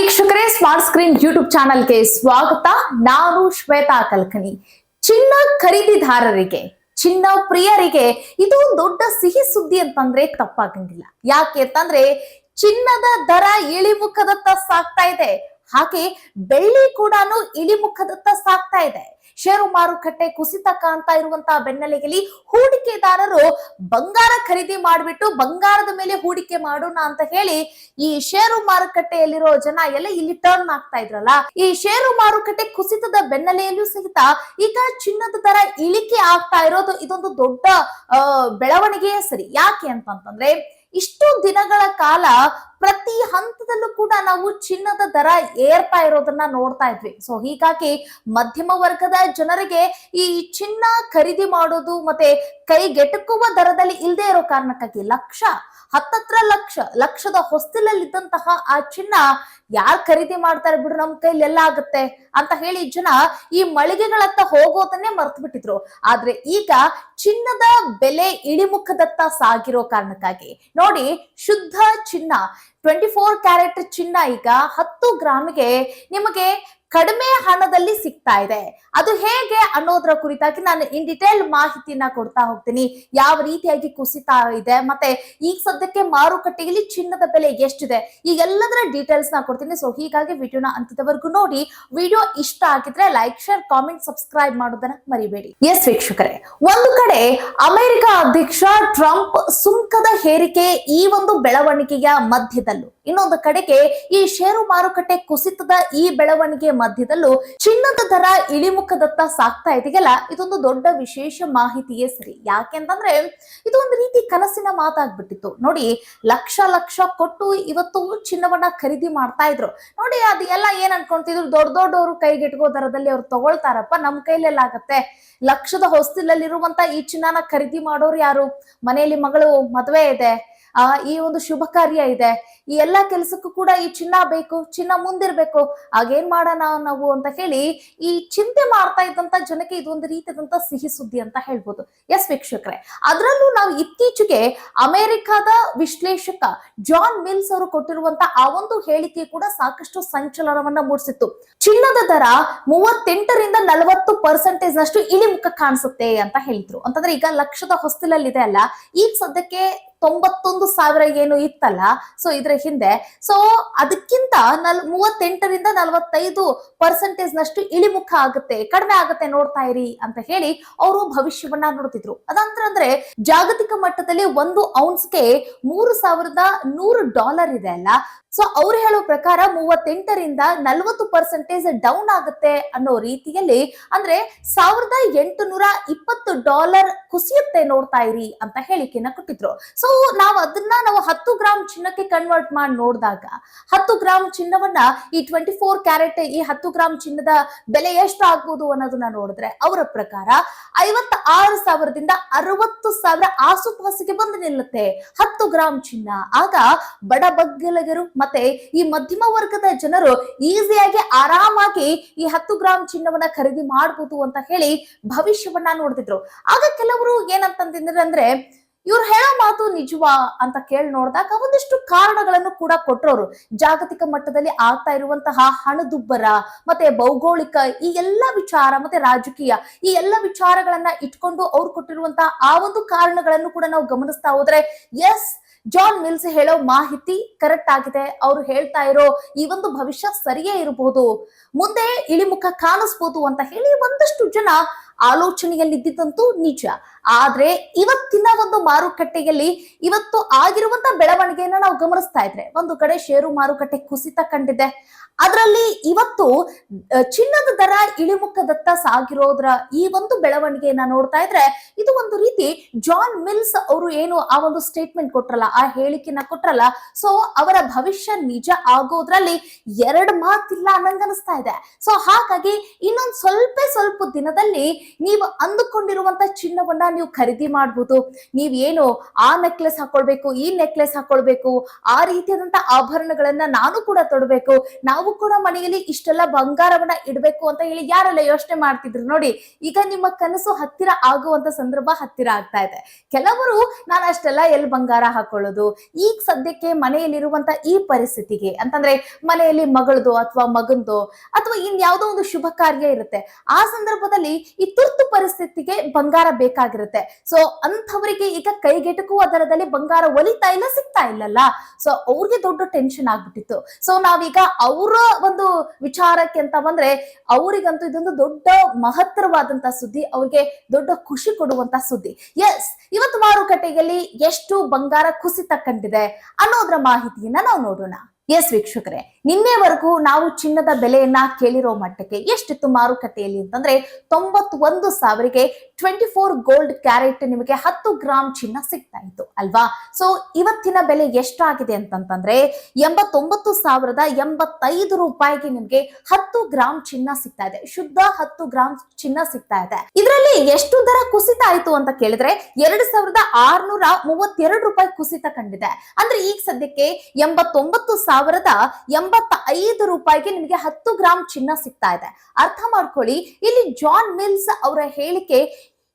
ವೀಕ್ಷಕರೇ, smart screen YouTube ಚಾನೆಲ್ಗೆ ಸ್ವಾಗತ. ನಾನು ಶ್ವೇತಾ ಕಲ್ಕಣಿ. ಚಿನ್ನ ಖರೀದಿದಾರರಿಗೆ, ಚಿನ್ನ ಪ್ರಿಯರಿಗೆ ಇದು ದೊಡ್ಡ ಸಿಹಿ ಸುದ್ದಿ ಅಂತಂದ್ರೆ ತಪ್ಪಾಗಂಗಿಲ್ಲ. ಯಾಕೆ ಅಂತಂದ್ರೆ ಚಿನ್ನದ ದರ ಇಳಿಮುಖದತ್ತ ಸಾಗ್ತಾ ಇದೆ. ಹಾಗೆ ಬೆಳ್ಳಿ ಕೂಡ ಇಳಿಮುಖದತ್ತ ಸಾಗ್ತಾ ಇದೆ. ಷೇರು ಮಾರುಕಟ್ಟೆ ಕುಸಿತ ಕಾಣ್ತಾ ಇರುವಂತಹ ಬೆನ್ನಲೆಯಲ್ಲಿ ಹೂಡಿಕೆದಾರರು ಬಂಗಾರ ಖರೀದಿ ಮಾಡಿಬಿಟ್ಟು ಬಂಗಾರದ ಮೇಲೆ ಹೂಡಿಕೆ ಮಾಡೋಣ ಅಂತ ಹೇಳಿ ಈ ಷೇರು ಮಾರುಕಟ್ಟೆಯಲ್ಲಿರೋ ಜನ ಎಲ್ಲ ಇಲ್ಲಿ ಟರ್ನ್ ಆಗ್ತಾ ಇದ್ರಲ್ಲ. ಈ ಷೇರು ಮಾರುಕಟ್ಟೆ ಕುಸಿತದ ಬೆನ್ನಲೆಯಲ್ಲೂ ಸಹಿತ ಈಗ ಚಿನ್ನದ ದರ ಇಳಿಕೆ ಆಗ್ತಾ ಇರೋದು ಇದೊಂದು ದೊಡ್ಡ ಬೆಳವಣಿಗೆಯೇ ಸರಿ. ಯಾಕೆ ಅಂತಂತಂದ್ರೆ ಇಷ್ಟು ದಿನಗಳ ಕಾಲ ಪ್ರತಿ ಹಂತದಲ್ಲೂ ಕೂಡ ನಾವು ಚಿನ್ನದ ದರ ಏರ್ತಾ ಇರೋದನ್ನ ನೋಡ್ತಾ ಇದ್ವಿ. ಸೊ ಹೀಗಾಗಿ ಮಧ್ಯಮ ವರ್ಗದ ಜನರಿಗೆ ಈ ಚಿನ್ನ ಖರೀದಿ ಮಾಡೋದು ಮತ್ತೆ ಕೈಗೆಟುಕುವ ದರದಲ್ಲಿ ಇಲ್ಲದೆ ಇರೋ ಕಾರಣಕ್ಕಾಗಿ ಹತ್ತತ್ರ ಲಕ್ಷದ ಹೊಸ್ತಿಲಲ್ಲಿದ್ದಂತಹ ಆ ಚಿನ್ನ ಯಾರು ಖರೀದಿ ಮಾಡ್ತಾರೆ ಬಿಡು, ನಮ್ ಕೈಲಿ ಎಲ್ಲ ಆಗುತ್ತೆ ಅಂತ ಹೇಳಿ ಜನ ಈ ಮಳಿಗೆಗಳತ್ತ ಹೋಗೋದನ್ನೇ ಮರ್ತು ಬಿಟ್ಟಿದ್ರು. ಆದ್ರೆ ಈಗ ಚಿನ್ನದ ಬೆಲೆ ಇಳಿಮುಖದತ್ತ ಸಾಗಿರೋ ಕಾರಣಕ್ಕಾಗಿ ನೋಡಿ, ಶುದ್ಧ ಚಿನ್ನ 24 ಕ್ಯಾರೆಟ್ ಚಿನ್ನ ಈಗ 10 ಗ್ರಾಮಿಗೆ ನಿಮಗೆ ಕಡಿಮೆ ಹಣದಲ್ಲಿ ಸಿಗ್ತಾ ಇದೆ. ಅದು ಹೇಗೆ ಅನ್ನೋದ್ರ ಕುರಿತಾಗಿ ನಾನು ಇನ್ ಡಿಟೇಲ್ ಮಾಹಿತಿನ ಕೊಡ್ತಾ ಹೋಗ್ತೀನಿ. ಯಾವ ರೀತಿಯಾಗಿ ಕುಸಿತಾ ಇದೆ ಮತ್ತೆ ಈಗ ಸದ್ಯಕ್ಕೆ ಮಾರುಕಟ್ಟೆಯಲ್ಲಿ ಚಿನ್ನದ ಬೆಲೆ ಎಷ್ಟಿದೆ ಈ ಎಲ್ಲದರ ಡೀಟೇಲ್ಸ್ ನ ಕೊಡ್ತೀನಿ. ಸೊ ಹೀಗಾಗಿ ವಿಡಿಯೋನ ಅಂತ್ಯದವರೆಗೂ ನೋಡಿ. ವಿಡಿಯೋ ಇಷ್ಟ ಆಗಿದ್ರೆ ಲೈಕ್, ಶೇರ್, ಕಾಮೆಂಟ್, ಸಬ್ಸ್ಕ್ರೈಬ್ ಮಾಡೋದನ್ನ ಮರಿಬೇಡಿ. ಎಸ್ ವೀಕ್ಷಕರೇ, ಒಂದು ಕಡೆ ಅಮೆರಿಕ ಅಧ್ಯಕ್ಷ ಟ್ರಂಪ್ ಸುಂಕದ ಹೇರಿಕೆ ಈ ಒಂದು ಬೆಳವಣಿಗೆಯ ಮಧ್ಯದಲ್ಲೂ, ಇನ್ನೊಂದು ಕಡೆಗೆ ಈ ಷೇರು ಮಾರುಕಟ್ಟೆ ಕುಸಿತದ ಈ ಬೆಳವಣಿಗೆ ಮಧ್ಯದಲ್ಲೂ ಚಿನ್ನದ ದರ ಇಳಿಮುಖದತ್ತ ಸಾಗ್ತಾ ಇದೆಯಲ್ಲ, ಇದೊಂದು ದೊಡ್ಡ ವಿಶೇಷ ಮಾಹಿತಿಯೇ ಸರಿ. ಯಾಕೆಂತಂದ್ರೆ ಇದು ಒಂದು ರೀತಿ ಕನಸಿನ ಮಾತಾಗ್ಬಿಟ್ಟಿತ್ತು. ನೋಡಿ, ಲಕ್ಷ ಕೊಟ್ಟು ಇವತ್ತು ಚಿನ್ನವನ್ನ ಖರೀದಿ ಮಾಡ್ತಾ ಇದ್ರು. ನೋಡಿ, ಅದು ಎಲ್ಲ ಏನ್ ಅನ್ಕೊಂತಿದ್ರು, ದೊಡ್ಡವರು ಕೈಗೆಟುಕೋ ದರದಲ್ಲಿ ಅವ್ರು ತಗೊಳ್ತಾರಪ್ಪ, ನಮ್ ಕೈಲೆಲ್ಲ ಆಗತ್ತೆ. ಲಕ್ಷದ ಹೊಸ್ತಿಲಲ್ಲಿರುವಂತ ಈ ಚಿನ್ನನ ಖರೀದಿ ಮಾಡೋರು ಯಾರು? ಮನೆಯಲ್ಲಿ ಮಗಳು ಮದುವೆ ಇದೆ, ಈ ಒಂದು ಶುಭ ಕಾರ್ಯ ಇದೆ, ಈ ಎಲ್ಲಾ ಕೆಲಸಕ್ಕೂ ಕೂಡ ಈ ಚಿನ್ನ ಬೇಕು, ಚಿನ್ನ ಮುಂದಿರ್ಬೇಕು, ಆಗೇನ್ ಮಾಡೋಣ ನಾವು ಅಂತ ಹೇಳಿ ಈ ಚಿಂತೆ ಮಾಡ್ತಾ ಇದ್ದಂತ ಜನಕ್ಕೆ ಇದೊಂದು ರೀತಿಯಾದಂತ ಸಿಹಿ ಸುದ್ದಿ ಅಂತ ಹೇಳ್ಬೋದು. ಎಸ್ ವೀಕ್ಷಕರೇ, ಅದರಲ್ಲೂ ನಾವು ಇತ್ತೀಚೆಗೆ ಅಮೆರಿಕದ ವಿಶ್ಲೇಷಕ ಜಾನ್ ಮಿಲ್ಸ್ ಅವರು ಕೊಟ್ಟಿರುವಂತ ಆ ಒಂದು ಹೇಳಿಕೆ ಕೂಡ ಸಾಕಷ್ಟು ಸಂಚಲನವನ್ನ ಮೂಡಿಸಿತ್ತು. ಚಿನ್ನದ ದರ 38ರಿಂದ 40% ನಷ್ಟು ಇಳಿಮುಖ ಕಾಣಿಸುತ್ತೆ ಅಂತ ಹೇಳಿದ್ರು. ಅಂತಂದ್ರೆ ಈಗ ಲಕ್ಷದ ಹೊಸ್ತಿಲಲ್ಲಿದೆ ಅಲ್ಲ, ಈಗ ಸದ್ಯಕ್ಕೆ 91,000 ಏನು ಇತ್ತಲ್ಲ, ಸೊ ಇದ್ರ ಹಿಂದೆ, ಸೊ ಅದಕ್ಕಿಂತ 38ರಿಂದ 45% ನಷ್ಟು ಇಳಿಮುಖ ಆಗುತ್ತೆ, ಕಡಿಮೆ ಆಗುತ್ತೆ, ನೋಡ್ತಾ ಇರಿ ಅಂತ ಹೇಳಿ ಅವರು ಭವಿಷ್ಯವನ್ನ ನೋಡ್ತಿದ್ರು. ಅದಂದ್ರೆ ಜಾಗತಿಕ ಮಟ್ಟದಲ್ಲಿ 1 ಔನ್ಸ್ಗೆ $3,100 ಇದೆ ಅಲ್ಲ, ಸೊ ಅವ್ರು ಹೇಳೋ ಪ್ರಕಾರ 38ರಿಂದ 40% ಡೌನ್ ಆಗುತ್ತೆ ಅನ್ನೋ ರೀತಿಯಲ್ಲಿ, ಅಂದ್ರೆ $1,820 ಕುಸಿಯುತ್ತೆ, ನೋಡ್ತಾ ಇರಿ ಅಂತ ಹೇಳಿಕೆನ ಕೊಟ್ಟಿದ್ರು. ಸೊ ನಾವು 10 ಗ್ರಾಮ್ ಚಿನ್ನಕ್ಕೆ ಕನ್ವರ್ಟ್ ಮಾಡಿ ನೋಡಿದಾಗ 10 ಗ್ರಾಮ್ ಚಿನ್ನವನ್ನ ಈ 24 ಕ್ಯಾರೆಟ್ ಈ 10 ಗ್ರಾಮ್ ಚಿನ್ನದ ಬೆಲೆ ಎಷ್ಟು ಆಗ್ಬೋದು ಅನ್ನೋದನ್ನ ನೋಡಿದ್ರೆ ಅವರ ಪ್ರಕಾರ 56,000ದಿಂದ 60,000 ಆಸುಪಾಸಿಗೆ ಬಂದು ನಿಲ್ಲುತ್ತೆ 10 ಗ್ರಾಮ್ ಚಿನ್ನ. ಆಗ ಬಡ ಬಗ್ಗಲಿಗರು ಮತ್ತೆ ಈ ಮಧ್ಯಮ ವರ್ಗದ ಜನರು ಈಸಿಯಾಗಿ ಆರಾಮಾಗಿ ಈ 10 ಗ್ರಾಮ್ ಚಿನ್ನವನ್ನ ಖರೀದಿ ಮಾಡಬಹುದು ಅಂತ ಹೇಳಿ ಭವಿಷ್ಯವನ್ನ ನೋಡ್ತಿದ್ರು. ಆಗ ಕೆಲವರು ಏನಂತಂದ್ರೆ, ಅಂದ್ರೆ ಇವ್ರು ಹೇಳೋ ಮಾತು ನಿಜವಾ ಅಂತ ಕೇಳಿ ನೋಡಿದಾಗ ಒಂದಿಷ್ಟು ಕಾರಣಗಳನ್ನು ಕೂಡ ಕೊಟ್ಟರೋರು. ಜಾಗತಿಕ ಮಟ್ಟದಲ್ಲಿ ಆಗ್ತಾ ಇರುವಂತಹ ಹಣದುಬ್ಬರ ಮತ್ತೆ ಭೌಗೋಳಿಕ ಈ ಎಲ್ಲಾ ವಿಚಾರ ಮತ್ತೆ ರಾಜಕೀಯ ಈ ಎಲ್ಲಾ ವಿಚಾರಗಳನ್ನ ಇಟ್ಕೊಂಡು ಅವ್ರು ಕೊಟ್ಟಿರುವಂತಹ ಆ ಒಂದು ಕಾರಣಗಳನ್ನು ಕೂಡ ನಾವು ಗಮನಿಸ್ತಾ ಹೋದ್ರೆ, ಎಸ್, ಜಾನ್ ಮಿಲ್ಸ್ ಹೇಳೋ ಮಾಹಿತಿ ಕರೆಕ್ಟ್ ಆಗಿದೆ. ಅವ್ರು ಹೇಳ್ತಾ ಇರೋ ಈ ಒಂದು ಭವಿಷ್ಯ ಸರಿಯೇ ಇರಬಹುದು, ಮುಂದೆ ಇಳಿಮುಖ ಕಾಣಿಸ್ಬೋದು ಅಂತ ಹೇಳಿ ಒಂದಷ್ಟು ಜನ ಆಲೋಚನೆಯಲ್ಲಿದ್ದಂತೂ ನಿಜ. ಆದ್ರೆ ಇವತ್ತಿನ ಒಂದು ಮಾರುಕಟ್ಟೆಯಲ್ಲಿ ಇವತ್ತು ಆಗಿರುವಂತ ಬೆಳವಣಿಗೆಯನ್ನ ನಾವು ಗಮನಿಸ್ತಾ ಇದ್ರೆ, ಒಂದು ಕಡೆ ಷೇರು ಮಾರುಕಟ್ಟೆ ಕುಸಿತ ಕಂಡಿದೆ, ಅದರಲ್ಲಿ ಇವತ್ತು ಚಿನ್ನದ ದರ ಇಳಿಮುಖದತ್ತ ಸಾಗಿರೋದ್ರ ಈ ಒಂದು ಬೆಳವಣಿಗೆಯನ್ನ ನೋಡ್ತಾ ಇದ್ರೆ, ಇದು ಒಂದು ರೀತಿ ಜಾನ್ ಮಿಲ್ಸ್ ಅವರು ಏನು ಆ ಒಂದು ಸ್ಟೇಟ್ಮೆಂಟ್ ಕೊಟ್ರಲ್ಲ, ಆ ಹೇಳಿಕೆನ ಕೊಟ್ರಲ್ಲ, ಸೊ ಅವರ ಭವಿಷ್ಯ ನಿಜ ಆಗೋದ್ರಲ್ಲಿ 2 ಮಾತಿಲ್ಲ ಅನ್ನಂಗನಿಸ್ತಾ ಇದೆ. ಸೊ ಹಾಗಾಗಿ ಇನ್ನೊಂದು ಸ್ವಲ್ಪ ದಿನದಲ್ಲಿ ನೀವು ಅಂದುಕೊಂಡಿರುವಂತ ಚಿನ್ನವನ್ನ ನೀವು ಖರೀದಿ ಮಾಡಬಹುದು. ನೀವೇನು ಆ ನೆಕ್ಲೆಸ್ ಹಾಕೊಳ್ಬೇಕು, ಈ ನೆಕ್ಲೆಸ್ ಹಾಕೊಳ್ಬೇಕು, ಆ ರೀತಿಯಾದಂತ ಆಭರಣಗಳನ್ನ ನಾನು ಕೂಡ ತೊಡಬೇಕು, ನಾವು ಕೂಡ ಮನೆಯಲ್ಲಿ ಇಷ್ಟೆಲ್ಲ ಬಂಗಾರವನ್ನ ಇಡಬೇಕು ಅಂತ ಹೇಳಿ ಯಾರೆಲ್ಲ ಯೋಚನೆ ಮಾಡ್ತಿದ್ರು ನೋಡಿ. ಈಗ ನಿಮ್ಮ ಕನಸು ಹತ್ತಿರ ಆಗುವಂತ ಸಂದರ್ಭ ಹತ್ತಿರ ಆಗ್ತಾ ಇದೆ. ಕೆಲವರು ನಾನು ಅಷ್ಟೆಲ್ಲ ಎಲ್ಲಿ ಬಂಗಾರ ಹಾಕೊಳ್ಳೋದು, ಈಗ ಸದ್ಯಕ್ಕೆ ಮನೆಯಲ್ಲಿರುವಂತ ಈ ಪರಿಸ್ಥಿತಿಗೆ ಅಂತಂದ್ರೆ ಮನೆಯಲ್ಲಿ ಮಗಳದು ಅಥವಾ ಮಗಂದು ಅಥವಾ ಇನ್ಯಾವುದೋ ಒಂದು ಶುಭ ಕಾರ್ಯ ಇರುತ್ತೆ, ಆ ಸಂದರ್ಭದಲ್ಲಿ ಈ ತುರ್ತು ಪರಿಸ್ಥಿತಿಗೆ ಬಂಗಾರ ಬೇಕಾಗಿರುತ್ತೆ. ಸೊ ಅಂಥವರಿಗೆ ಈಗ ಕೈಗೆಟಕುವ ದರದಲ್ಲಿ ಬಂಗಾರ ಒಲಿತಾ ಇಲ್ಲ, ಸಿಗ್ತಾ ಇಲ್ಲಲ್ಲ. ಸೊ ಅವ್ರಿಗೆ ದೊಡ್ಡ ಟೆನ್ಷನ್ ಆಗ್ಬಿಟ್ಟಿತ್ತು. ಸೊ ನಾವೀಗ ಅವರ ಒಂದು ವಿಚಾರಕ್ಕೆ ಅಂತ ಬಂದ್ರೆ ಅವರಿಗಂತೂ ಇದೊಂದು ದೊಡ್ಡ ಮಹತ್ತರವಾದಂತ ಸುದ್ದಿ, ಅವ್ರಿಗೆ ದೊಡ್ಡ ಖುಷಿ ಕೊಡುವಂತ ಸುದ್ದಿ. ಎಸ್, ಇವತ್ತು ಮಾರುಕಟ್ಟೆಯಲ್ಲಿ ಎಷ್ಟು ಬಂಗಾರ ಕುಸಿತ ಕಂಡಿದೆ ಅನ್ನೋದ್ರ ಮಾಹಿತಿಯನ್ನ ನಾವು ನೋಡೋಣ. ಎಸ್ ವೀಕ್ಷಕರೇ, ನಿನ್ನೆವರೆಗೂ ನಾವು ಚಿನ್ನದ ಬೆಲೆಯನ್ನ ಕೇಳಿರೋ ಮಟ್ಟಕ್ಕೆ ಎಷ್ಟಿತ್ತು ಮಾರುಕಟ್ಟೆಯಲ್ಲಿ ಅಂತಂದ್ರೆ 91,000ಗೆ 24 ಗೋಲ್ಡ್ ಕ್ಯಾರೆಟ್ ನಿಮಗೆ 10 ಗ್ರಾಮ್ ಚಿನ್ನ ಸಿಗ್ತಾ ಇತ್ತು ಅಲ್ವಾ. ಸೊ ಇವತ್ತಿನ ಬೆಲೆ ಎಷ್ಟಾಗಿದೆ ಅಂತಂದ್ರೆ 89,085 ರೂಪಾಯಿಗೆ ನಿಮ್ಗೆ 10 ಗ್ರಾಮ್ ಚಿನ್ನ ಸಿಗ್ತಾ ಇದೆ. ಶುದ್ಧ 10 ಗ್ರಾಮ್ ಚಿನ್ನ ಸಿಗ್ತಾ ಇದೆ. ಇದರಲ್ಲಿ ಎಷ್ಟು ದರ ಕುಸಿತ ಆಯ್ತು ಅಂತ ಕೇಳಿದ್ರೆ 2,632 ರೂಪಾಯಿ ಕುಸಿತ ಕಂಡಿದೆ. ಅಂದ್ರೆ ಈಗ ಸದ್ಯಕ್ಕೆ 89,085 ರೂಪಾಯಿಗೆ ನಿಮಗೆ 10 ಗ್ರಾಮ್ ಚಿನ್ನ ಸಿಗ್ತಾ ಇದೆ. ಅರ್ಥ ಮಾಡ್ಕೊಳ್ಳಿ, ಇಲ್ಲಿ ಜಾನ್ ಮಿಲ್ಸ್ ಅವರ ಹೇಳಿಕೆ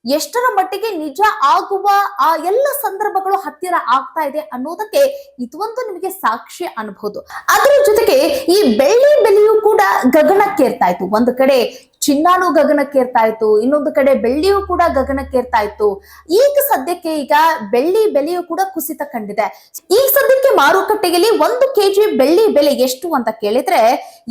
ಎಷ್ಟರ ಮಟ್ಟಿಗೆ ನಿಜ ಆಗುವ ಆ ಎಲ್ಲ ಸಂದರ್ಭಗಳು ಹತ್ತಿರ ಆಗ್ತಾ ಇದೆ ಅನ್ನೋದಕ್ಕೆ ಇದೊಂದು ನಿಮಗೆ ಸಾಕ್ಷಿ ಅನ್ಬಹುದು. ಅದರ ಜೊತೆಗೆ ಈ ಬೆಳ್ಳಿ ಬೆಲೆಯೂ ಕೂಡ ಗಗನಕ್ಕೇರ್ತಾ ಇತ್ತು. ಒಂದು ಕಡೆ ಚಿನ್ನಾನು ಗಗನಕ್ಕೇರ್ತಾ ಇತ್ತು, ಇನ್ನೊಂದು ಕಡೆ ಬೆಳ್ಳಿಯೂ ಕೂಡ ಗಗನಕ್ಕೇರ್ತಾ ಇತ್ತು. ಈಗ ಸದ್ಯಕ್ಕೆ ಬೆಳ್ಳಿ ಬೆಲೆಯೂ ಕೂಡ ಕುಸಿತ ಕಂಡಿದೆ. ಈಗ ಸದ್ಯಕ್ಕೆ ಮಾರುಕಟ್ಟೆಯಲ್ಲಿ 1 ಕೆಜಿ ಬೆಳ್ಳಿ ಬೆಲೆ ಎಷ್ಟು ಅಂತ ಕೇಳಿದ್ರೆ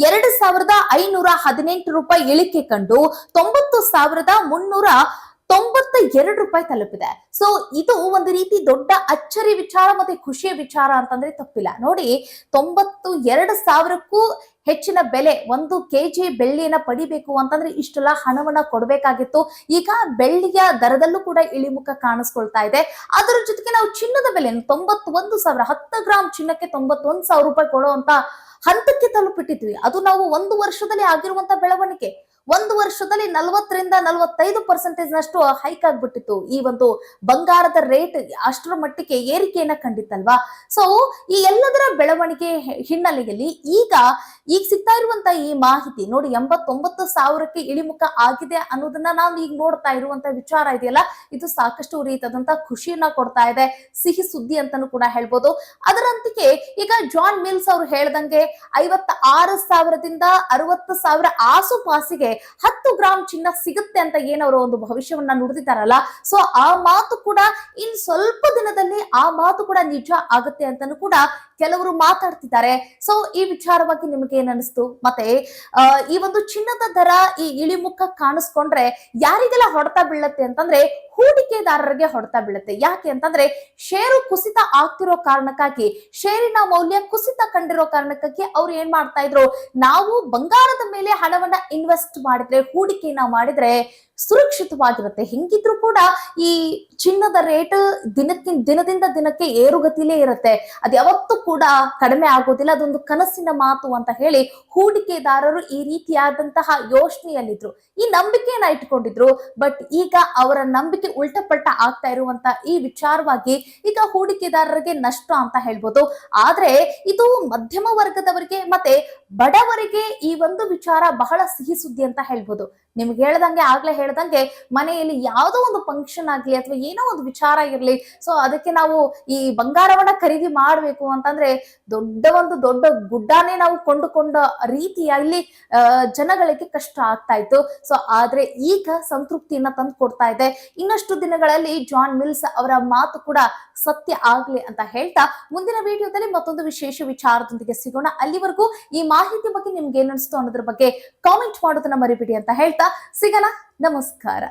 2,518 ರೂಪಾಯಿ ಇಳಿಕೆ ಕಂಡು 90,392 ರೂಪಾಯಿ ತಲುಪಿದೆ. ಸೊ ಇದು ಒಂದು ರೀತಿ ದೊಡ್ಡ ಅಚ್ಚರಿ ವಿಚಾರ ಮತ್ತೆ ಖುಷಿಯ ವಿಚಾರ ಅಂತಂದ್ರೆ ತಪ್ಪಿಲ್ಲ. ನೋಡಿ, 92,000ಕ್ಕೂ ಹೆಚ್ಚಿನ ಬೆಲೆ 1 ಕೆಜಿ ಬೆಳ್ಳಿಯನ್ನ ಪಡಿಬೇಕು ಅಂತಂದ್ರೆ ಇಷ್ಟೆಲ್ಲ ಹಣವನ್ನ ಕೊಡಬೇಕಾಗಿತ್ತು. ಈಗ ಬೆಳ್ಳಿಯ ದರದಲ್ಲೂ ಕೂಡ ಇಳಿಮುಖ ಕಾಣಿಸ್ಕೊಳ್ತಾ ಇದೆ. ಅದರ ಜೊತೆಗೆ ನಾವು ಚಿನ್ನದ ಬೆಲೆ 91,000, 10 ಗ್ರಾಮ್ ಚಿನ್ನಕ್ಕೆ 91,000 ರೂಪಾಯಿ ಕೊಡುವಂತ ಹಂತಕ್ಕೆ ತಲುಪಿಟ್ಟಿದ್ವಿ. ಅದು ನಾವು 1 ವರ್ಷದಲ್ಲಿ ಆಗಿರುವಂತ ಬೆಳವಣಿಗೆ. 1 ವರ್ಷದಲ್ಲಿ 40ರಿಂದ 45% ನಷ್ಟು ಹೈಕ್ ಆಗ್ಬಿಟ್ಟಿತ್ತು. ಈ ಒಂದು ಬಂಗಾರದ ರೇಟ್ ಅಷ್ಟರ ಮಟ್ಟಿಗೆ ಏರಿಕೆಯನ್ನ ಕಂಡಿತ್ತಲ್ವಾ. ಸೊ ಈ ಎಲ್ಲದರ ಬೆಳವಣಿಗೆ ಹಿನ್ನೆಲೆಯಲ್ಲಿ ಈಗ ಸಿಗ್ತಾ ಇರುವಂತ ಈ ಮಾಹಿತಿ ನೋಡಿ, 89,000ಕ್ಕೆ ಇಳಿಮುಖ ಆಗಿದೆ ಅನ್ನೋದನ್ನ ನಾವು ಈಗ ನೋಡ್ತಾ ಇರುವಂತ ವಿಚಾರ ಇದೆಯಲ್ಲ, ಇದು ಸಾಕಷ್ಟು ರೀತಿಯಾದಂತ ಖುಷಿಯನ್ನ ಕೊಡ್ತಾ ಇದೆ, ಸಿಹಿ ಸುದ್ದಿ ಅಂತಾನು ಕೂಡ ಹೇಳ್ಬೋದು. ಅದರಂತೆಯೇ ಈಗ ಜಾನ್ ಮಿಲ್ಸ್ ಅವರು ಹೇಳ್ದಂಗೆ 56,000ದಿಂದ 60,000 ಆಸುಪಾಸಿಗೆ 10 ಗ್ರಾಮ್ ಚಿನ್ನ ಸಿಗುತ್ತೆ ಅಂತ ಏನವರು ಒಂದು ಭವಿಷ್ಯವನ್ನ ನುಡಿದಿದ್ದಾರಲ್ಲ. ಸೊ ಆ ಮಾತು ಕೂಡ ಇನ್ ಸ್ವಲ್ಪ ದಿನದಲ್ಲಿ ಆ ಮಾತು ಕೂಡ ನಿಜ ಆಗುತ್ತೆ ಅಂತಾನು ಕೂಡ ಕೆಲವರು ಮಾತಾಡ್ತಿದ್ದಾರೆ. ಸೊ ಈ ವಿಚಾರವಾಗಿ ನಿಮಗೆ ಏನ್ ಅನಿಸ್ತು? ಮತ್ತೆ ಈ ಒಂದು ಚಿನ್ನದ ದರ ಈ ಇಳಿಮುಖ ಕಾಣಿಸ್ಕೊಂಡ್ರೆ ಯಾರಿಗೆಲ್ಲ ಹೊಡೆತ ಬೀಳುತ್ತೆ ಅಂತಂದ್ರೆ ಹೂಡಿಕೆದಾರರಿಗೆ ಹೊಡೆತ ಬೀಳುತ್ತೆ. ಯಾಕೆ ಅಂತಂದ್ರೆ ಷೇರು ಕುಸಿತ ಆಗ್ತಿರೋ ಕಾರಣಕ್ಕಾಗಿ, ಷೇರಿನ ಮೌಲ್ಯ ಕುಸಿತ ಕಂಡಿರೋ ಕಾರಣಕ್ಕಾಗಿ ಅವ್ರು ಏನ್ ಮಾಡ್ತಾ ಇದ್ರು, ನಾವು ಬಂಗಾರದ ಮೇಲೆ ಹಣವನ್ನ ಇನ್ವೆಸ್ಟ್ ಮಾಡಿದ್ರೆ, ಹೂಡಿಕೆಯನ್ನ ಮಾಡಿದ್ರೆ ಸುರಕ್ಷಿತವಾಗಿರುತ್ತೆ. ಹೆಂಗಿದ್ರು ಕೂಡ ಈ ಚಿನ್ನದ ರೇಟ್ ದಿನದಿಂದ ದಿನಕ್ಕೆ ಏರುಗತಿಲೇ ಇರುತ್ತೆ. ಅದು ಯಾವತ್ತೂ ಕೂಡ ಕಡಿಮೆ ಆಗೋದಿಲ್ಲ. ಅದೊಂದು ಕನಸಿನ ಮಾತು ಅಂತ ಹೇಳಿ ಹೂಡಿಕೆದಾರರು ಈ ರೀತಿಯಾದಂತಹ ಯೋಚನೆಯಲ್ಲಿದ್ರು, ಈ ನಂಬಿಕೆಯನ್ನ ಇಟ್ಕೊಂಡಿದ್ರು. ಬಟ್ ಈಗ ಅವರ ನಂಬಿಕೆ ಉಲ್ಟಪಲ್ಟ ಆಗ್ತಾ ಇರುವಂತ ಈ ವಿಚಾರವಾಗಿ ಈಗ ಹೂಡಿಕೆದಾರರಿಗೆ ನಷ್ಟ ಅಂತ ಹೇಳ್ಬೋದು. ಆದ್ರೆ ಇದು ಮಧ್ಯಮ ವರ್ಗದವರಿಗೆ ಮತ್ತೆ ಬಡವರಿಗೆ ಈ ಒಂದು ವಿಚಾರ ಬಹಳ ಸಿಹಿ ಸುದ್ದಿ ಅಂತ ಹೇಳ್ಬೋದು. ನಿಮ್ಗೆ ಆಗ್ಲೇ ಹೇಳ್ದಂಗೆ ಮನೆಯಲ್ಲಿ ಯಾವುದೋ ಒಂದು ಫಂಕ್ಷನ್ ಆಗ್ಲಿ ಅಥವಾ ಏನೋ ಒಂದು ವಿಚಾರ ಇರ್ಲಿ, ಸೊ ಅದಕ್ಕೆ ನಾವು ಈ ಬಂಗಾರವನ್ನ ಖರೀದಿ ಮಾಡ್ಬೇಕು ಅಂತಂದ್ರೆ ದೊಡ್ಡ ಗುಡ್ಡಾನೇ ನಾವು ಕೊಂಡುಕೊಂಡ ರೀತಿಯಲ್ಲಿ ಜನಗಳಿಗೆ ಕಷ್ಟ ಆಗ್ತಾ ಇತ್ತು. ಸೊ ಆದ್ರೆ ಈಗ ಸಂತೃಪ್ತಿಯನ್ನ ತಂದು ಕೊಡ್ತಾ ಇದೆ. ಇನ್ನಷ್ಟು ದಿನಗಳಲ್ಲಿ ಜಾನ್ ಮಿಲ್ಸ್ ಅವರ ಮಾತು ಕೂಡ ಸತ್ಯ ಆಗ್ಲಿ ಅಂತ ಹೇಳ್ತಾ ಮುಂದಿನ ವಿಡಿಯೋದಲ್ಲಿ ಮತ್ತೊಂದು ವಿಶೇಷ ವಿಚಾರದೊಂದಿಗೆ ಸಿಗೋಣ. ಅಲ್ಲಿವರೆಗೂ ಈ ಮಾಹಿತಿ ಬಗ್ಗೆ ನಿಮ್ಗೆ ಏನ್ ಅನಿಸ್ತು ಅನ್ನೋದ್ರ ಬಗ್ಗೆ ಕಾಮೆಂಟ್ ಮಾಡೋದನ್ನ ಮರಿಬೇಡಿ ಅಂತ ಹೇಳ್ತಾ ಸಿಗೋಣ. ನಮಸ್ಕಾರ.